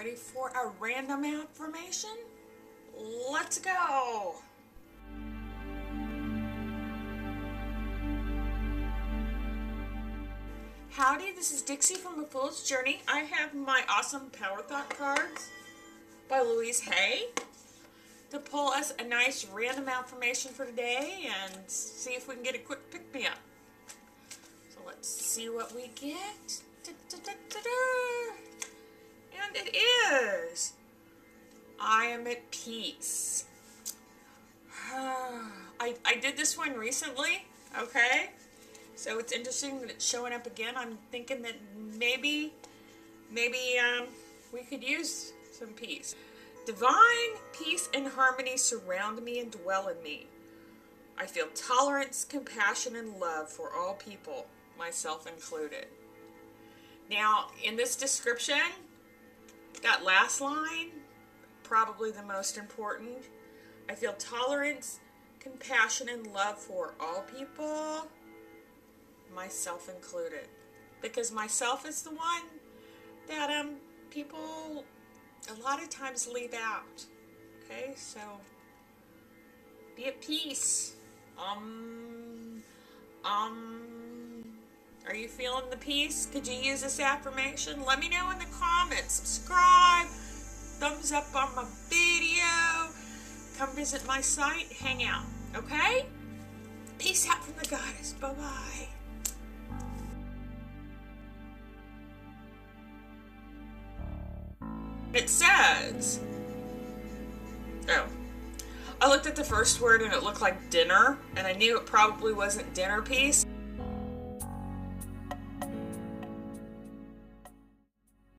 Ready for a random affirmation? Let's go! Howdy, this is Dixie from The Fool's Journey. I have my awesome Power Thought cards by Louise to pull us a nice random affirmation for today and see if we can get a quick pick-me-up. So let's see what we get. And it is, I am at peace. I did this one recently, okay? So it's interesting that it's showing up again. I'm thinking that maybe we could use some peace. Divine peace and harmony surround me and dwell in me. I feel tolerance, compassion, and love for all people, myself included. Now, in this description, that last line, probably the most important. I feel tolerance, compassion, and love for all people, myself included. Because myself is the one that people a lot of times leave out. Okay, so be at peace. Are you feeling the peace? Could you use this affirmation? Let me know in the comments. Subscribe, thumbs up on my video, come visit my site, hang out, okay? Peace out from the goddess. Bye-bye. It says, I looked at the first word and it looked like dinner, and I knew it probably wasn't dinner peace.